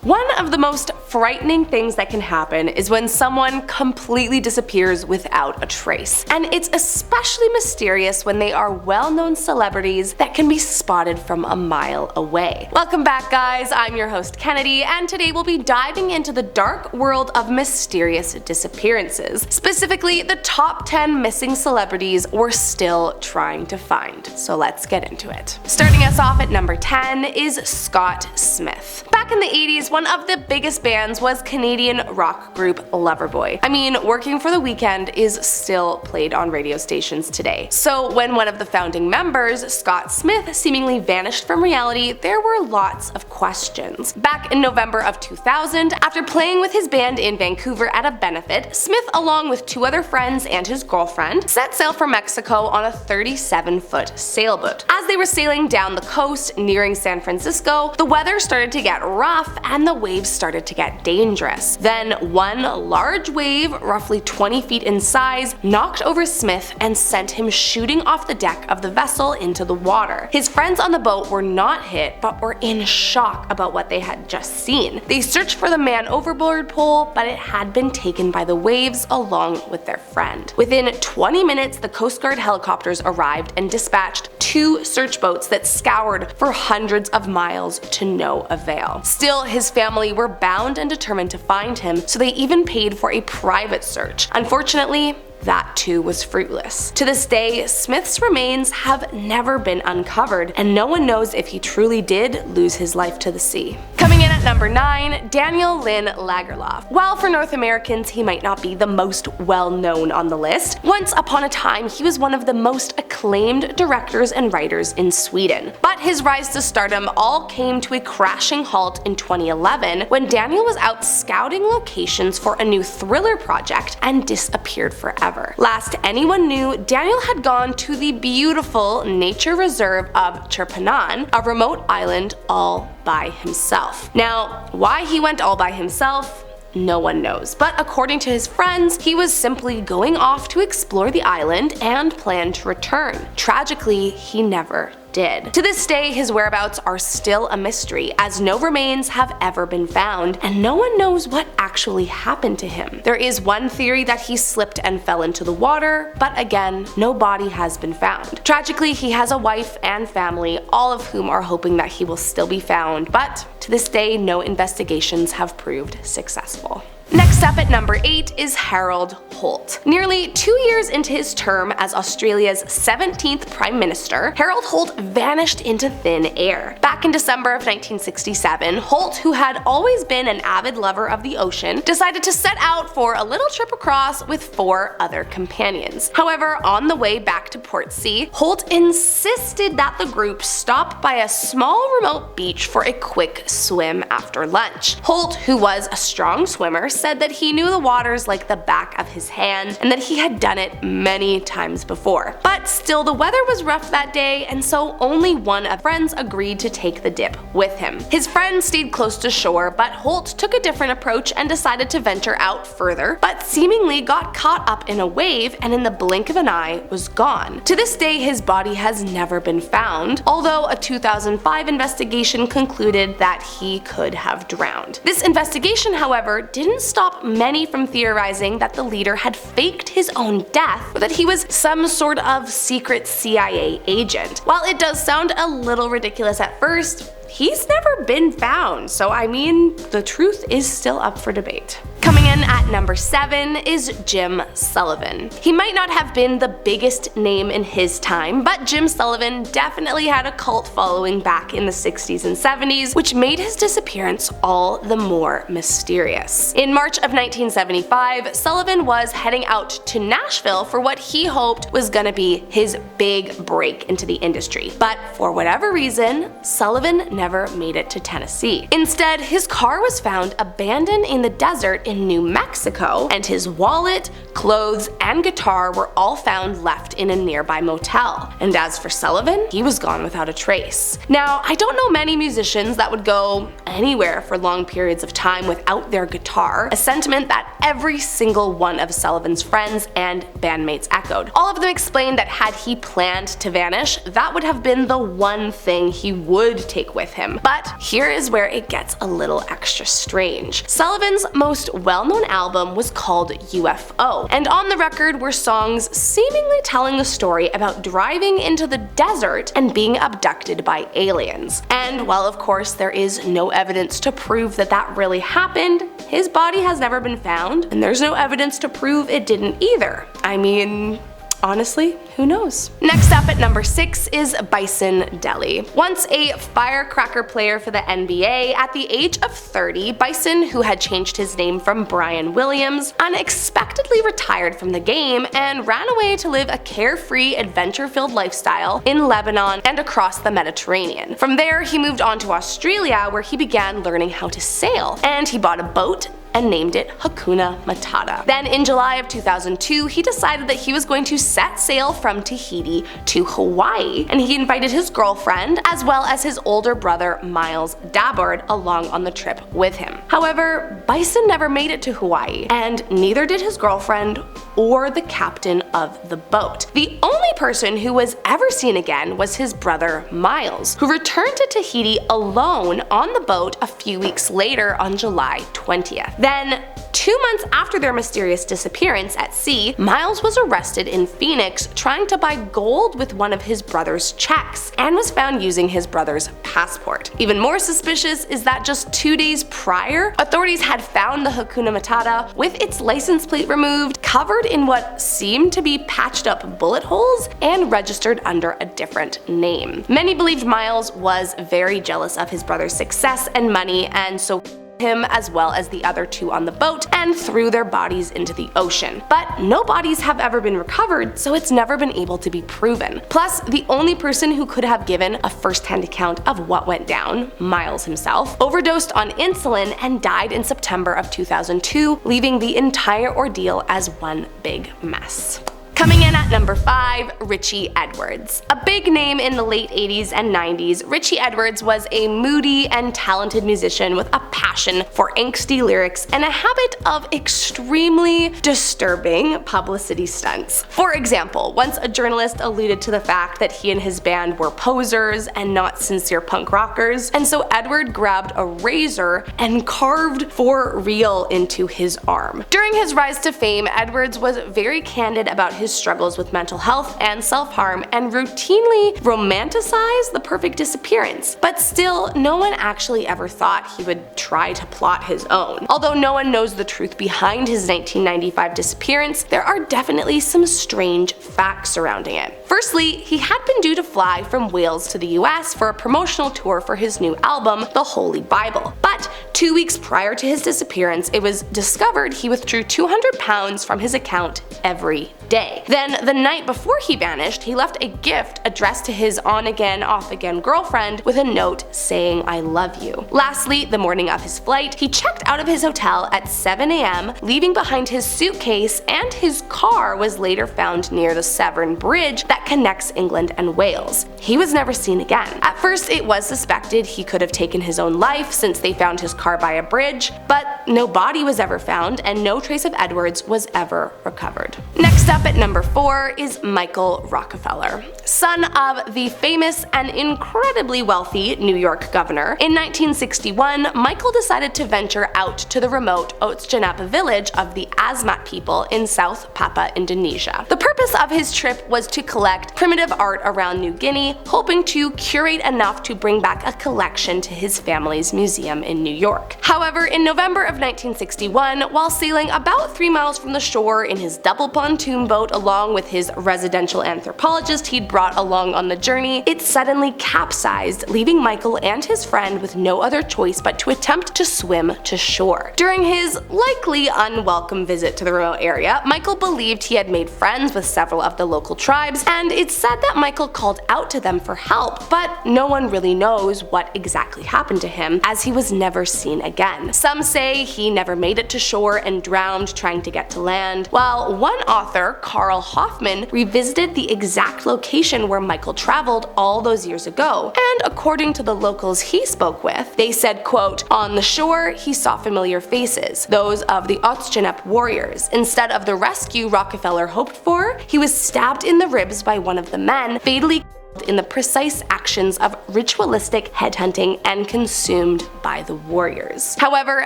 One of the most frightening things that can happen is when someone completely disappears without a trace. And it's especially mysterious when they are well-known celebrities that can be spotted from a mile away. Welcome back, guys. I'm your host Kennedy, and today we'll be diving into the dark world of mysterious disappearances. Specifically, the top 10 missing celebrities we're still trying to find. So let's get into it. Starting us off at number 10 is Scott Smith. Back in the 80s, one of the biggest bands was Canadian rock group Loverboy. I mean, Working for the Weekend is still played on radio stations today. So when one of the founding members, Scott Smith, seemingly vanished from reality, there were lots of questions. Back in November of 2000, after playing with his band in Vancouver at a benefit, Smith, along with two other friends and his girlfriend, set sail for Mexico on a 37-foot sailboat. As they were sailing down the coast, nearing San Francisco, the weather started to get rough and the waves started to get dangerous. Then one large wave, roughly 20 feet in size, knocked over Smith and sent him shooting off the deck of the vessel into the water. His friends on the boat were not hit, but were in shock about what they had just seen. They searched for the man overboard pole, but it had been taken by the waves along with their friend. Within 20 minutes, the Coast Guard helicopters arrived and dispatched 2 search boats that scoured for hundreds of miles to no avail. Still, his family were bound and determined to find him, so they even paid for a private search. Unfortunately, that too was fruitless. To this day, Smith's remains have never been uncovered, and no one knows if he truly did lose his life to the sea. Coming in at number 9, Daniel Lynn Lagerlöf. While for North Americans he might not be the most well-known on the list, once upon a time he was one of the most acclaimed directors and writers in Sweden. But his rise to stardom all came to a crashing halt in 2011 when Daniel was out scouting locations for a new thriller project and disappeared forever. Last anyone knew, Daniel had gone to the beautiful nature reserve of Chirpanan, a remote island, all by himself. Now, why he went all by himself, no one knows, but according to his friends, he was simply going off to explore the island and planned to return. Tragically, he never did. To this day, his whereabouts are still a mystery, as no remains have ever been found, and no one knows what actually happened to him. There is one theory that he slipped and fell into the water, but again, no body has been found. Tragically, he has a wife and family, all of whom are hoping that he will still be found, but to this day, no investigations have proved successful. Next up at number 8 is Harold Holt. Nearly 2 years into his term as Australia's 17th Prime Minister, Harold Holt vanished into thin air. Back in December of 1967, Holt, who had always been an avid lover of the ocean, decided to set out for a little trip across with 4 other companions. However, on the way back to Portsea, Holt insisted that the group stop by a small remote beach for a quick swim after lunch. Holt, who was a strong swimmer, said that he knew the waters like the back of his hand and that he had done it many times before. But still, the weather was rough that day, and so only one of friends agreed to take the dip with him. His friend stayed close to shore, but Holt took a different approach and decided to venture out further, but seemingly got caught up in a wave and in the blink of an eye was gone. To this day, his body has never been found, although a 2005 investigation concluded that he could have drowned. This investigation, however, didn't stop many from theorizing that the leader had faked his own death or that he was some sort of secret CIA agent. While it does sound a little ridiculous at first, he's never been found, so I mean, the truth is still up for debate. Coming in at number 7 is Jim Sullivan. He might not have been the biggest name in his time, but Jim Sullivan definitely had a cult following back in the 60s and 70s, which made his disappearance all the more mysterious. In March of 1975, Sullivan was heading out to Nashville for what he hoped was gonna be his big break into the industry. But for whatever reason, Sullivan never made it to Tennessee. Instead, his car was found abandoned in the desert in New Mexico, and his wallet, clothes, and guitar were all found left in a nearby motel. And as for Sullivan, he was gone without a trace. Now, I don't know many musicians that would go anywhere for long periods of time without their guitar, a sentiment that every single one of Sullivan's friends and bandmates echoed. All of them explained that had he planned to vanish, that would have been the one thing he would take with him. But here is where it gets a little extra strange. Sullivan's most well-known album was called UFO, and on the record were songs seemingly telling the story about driving into the desert and being abducted by aliens. And while of course there is no evidence to prove that that really happened, his body has never been found, and there's no evidence to prove it didn't either. I mean, honestly, who knows? Next up at number 6 is Bison Dele. Once a firecracker player for the NBA, at the age of 30, Bison, who had changed his name from Brian Williams, unexpectedly retired from the game and ran away to live a carefree, adventure-filled lifestyle in Lebanon and across the Mediterranean. From there, he moved on to Australia, where he began learning how to sail, and he bought a boat and named it Hakuna Matata. Then in July of 2002, he decided that he was going to set sail from Tahiti to Hawaii, and he invited his girlfriend as well as his older brother Miles Dabbard along on the trip with him. However, Bison never made it to Hawaii, and neither did his girlfriend or the captain of the boat. The only person who was ever seen again was his brother Miles, who returned to Tahiti alone on the boat a few weeks later on July 20th. Then, 2 months after their mysterious disappearance at sea, Miles was arrested in Phoenix trying to buy gold with one of his brother's checks, and was found using his brother's passport. Even more suspicious is that just 2 days prior, authorities had found the Hakuna Matata with its license plate removed, covered in what seemed to be patched up bullet holes, and registered under a different name. Many believed Miles was very jealous of his brother's success and money, and so him as well as the other two on the boat and threw their bodies into the ocean. But no bodies have ever been recovered, so it's never been able to be proven. Plus, the only person who could have given a first-hand account of what went down, Miles himself, overdosed on insulin and died in September of 2002, leaving the entire ordeal as one big mess. Coming in at number 5, Richey Edwards. A big name in the late 80s and 90s, Richey Edwards was a moody and talented musician with a passion for angsty lyrics and a habit of extremely disturbing publicity stunts. For example, once a journalist alluded to the fact that he and his band were posers and not sincere punk rockers, and so Edward grabbed a razor and carved "for real" into his arm. During his rise to fame, Edwards was very candid about his struggles with mental health and self-harm and routinely romanticized the perfect disappearance. But still, no one actually ever thought he would try to plot his own. Although no one knows the truth behind his 1995 disappearance, there are definitely some strange facts surrounding it. Firstly, he had been due to fly from Wales to the US for a promotional tour for his new album, The Holy Bible. But 2 weeks prior to his disappearance, it was discovered he withdrew £200 from his account every day. Then, the night before he vanished, he left a gift addressed to his on-again, off-again girlfriend with a note saying, "I love you." Lastly, the morning of his flight, he checked out of his hotel at 7 a.m., leaving behind his suitcase, and his car was later found near the Severn Bridge that connects England and Wales. He was never seen again. At first, it was suspected he could have taken his own life since they found his car by a bridge, but no body was ever found and no trace of Edwards was ever recovered. Next up at number 4 is Michael Rockefeller. Son of the famous and incredibly wealthy New York governor, in 1961, Michael decided to venture out to the remote Otsjanap village of the Asmat people in South Papua, Indonesia. The purpose of his trip was to collect primitive art around New Guinea, hoping to curate enough to bring back a collection to his family's museum in New York. However, in November of 1961, while sailing about 3 miles from the shore in his double pontoon boat along with his residential anthropologist he'd brought along on the journey, it suddenly capsized, leaving Michael and his friend with no other choice but to attempt to swim to shore. During his likely unwelcome visit to the remote area, Michael believed he had made friends with several of the local tribes, and it's said that Michael called out to them for help, but no one really knows what exactly happened to him, as he was never seen again. Some say he never made it to shore and drowned trying to get to land, while one author, Carl Hoffman, revisited the exact location where Michael traveled all those years ago, and according to the locals he spoke with, they said, quote, "On the shore, he saw familiar faces, those of the Otschenep warriors. Instead of the rescue Rockefeller hoped for, he was stabbed in the ribs by one of the men, fatally in the precise actions of ritualistic headhunting and consumed by the warriors." However,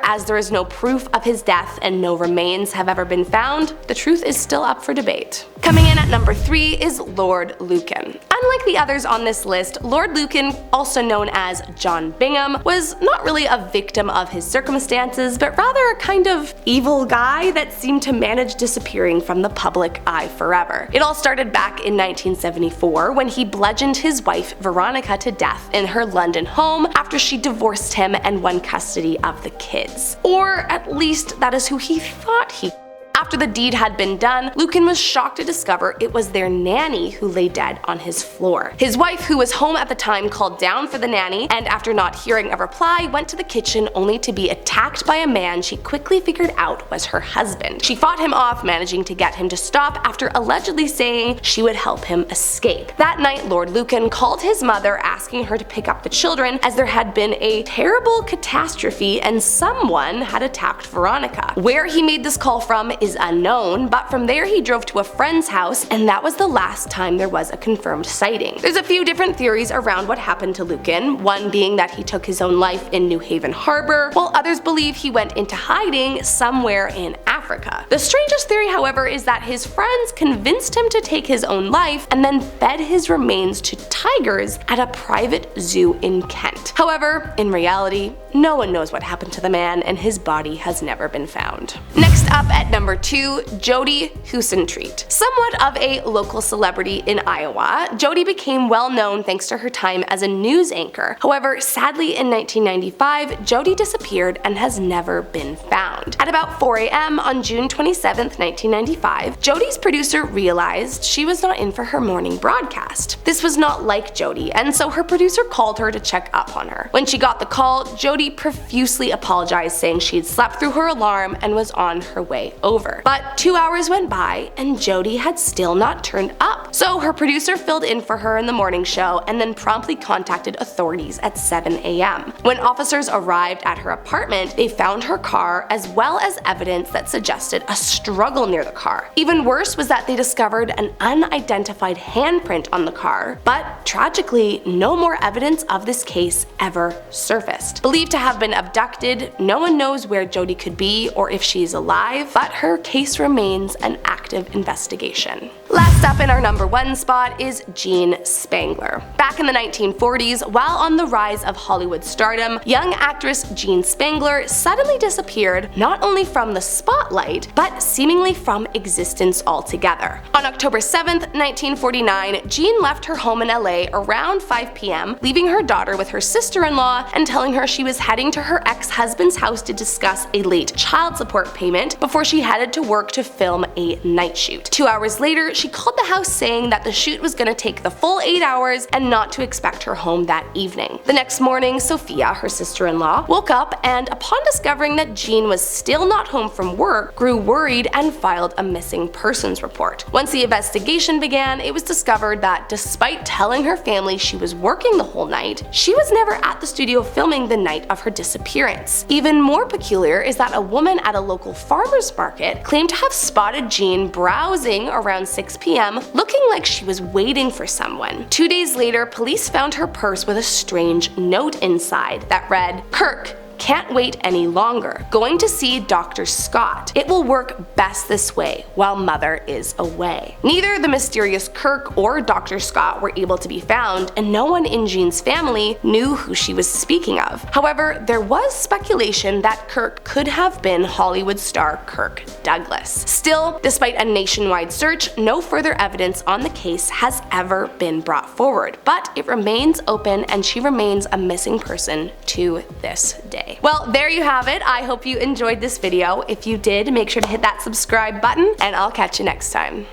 as there is no proof of his death and no remains have ever been found, the truth is still up for debate. Coming in at number 3 is Lord Lucan. Unlike the others on this list, Lord Lucan, also known as John Bingham, was not really a victim of his circumstances, but rather a kind of evil guy that seemed to manage disappearing from the public eye forever. It all started back in 1974 when he bludgeoned his wife Veronica to death in her London home after she divorced him and won custody of the kids. Or at least that is who he thought he. After the deed had been done, Lucan was shocked to discover it was their nanny who lay dead on his floor. His wife, who was home at the time, called down for the nanny, and after not hearing a reply, went to the kitchen only to be attacked by a man she quickly figured out was her husband. She fought him off, managing to get him to stop after allegedly saying she would help him escape. That night, Lord Lucan called his mother asking her to pick up the children as there had been a terrible catastrophe and someone had attacked Veronica. Where he made this call from is unknown, but from there he drove to a friend's house, and that was the last time there was a confirmed sighting. There's a few different theories around what happened to Lucan, one being that he took his own life in New Haven Harbor, while others believe he went into hiding somewhere in Africa. The strangest theory, however, is that his friends convinced him to take his own life and then fed his remains to tigers at a private zoo in Kent. However, in reality, no one knows what happened to the man, and his body has never been found. Next up at number 2, Jodi Huisentruit. Somewhat of a local celebrity in Iowa, Jodi became well known thanks to her time as a news anchor. However, sadly in 1995, Jodi disappeared and has never been found. At about 4 a.m. on June 27, 1995, Jodi's producer realized she was not in for her morning broadcast. This was not like Jodi, and so her producer called her to check up on her. When she got the call, Jodi profusely apologized, saying she had slept through her alarm and was on her way over. But 2 hours went by and Jodi had still not turned up. So her producer filled in for her in the morning show and then promptly contacted authorities at 7 a.m. When officers arrived at her apartment, they found her car as well as evidence that suggested a struggle near the car. Even worse was that they discovered an unidentified handprint on the car, but tragically, no more evidence of this case ever surfaced. Believed to have been abducted, no one knows where Jodi could be or if she's alive, but her case remains an active investigation. Last up in our number 1 spot is Jean Spangler. Back in the 1940s, while on the rise of Hollywood stardom, young actress Jean Spangler suddenly disappeared not only from the spotlight, but seemingly from existence altogether. On October 7th, 1949, Jean left her home in LA around 5 p.m., leaving her daughter with her sister-in-law and telling her she was heading to her ex-husband's house to discuss a late child support payment before she headed to work to film a night shoot. 2 hours later, she called the house saying that the shoot was going to take the full 8 hours and not to expect her home that evening. The next morning, Sophia, her sister-in-law, woke up and upon discovering that Jean was still not home from work, grew worried and filed a missing persons report. Once the investigation began, it was discovered that despite telling her family she was working the whole night, she was never at the studio filming the night of her disappearance. Even more peculiar is that a woman at a local farmer's market claimed to have spotted Jean browsing around 6 p.m. looking like she was waiting for someone. 2 days later, police found her purse with a strange note inside that read, "Kirk, can't wait any longer. Going to see Dr. Scott. It will work best this way while mother is away." Neither the mysterious Kirk or Dr. Scott were able to be found, and no one in Jean's family knew who she was speaking of. However, there was speculation that Kirk could have been Hollywood star Kirk Douglas. Still, despite a nationwide search, no further evidence on the case has ever been brought forward, but it remains open and she remains a missing person to this day. Well, there you have it. I hope you enjoyed this video. If you did, make sure to hit that subscribe button, and I'll catch you next time.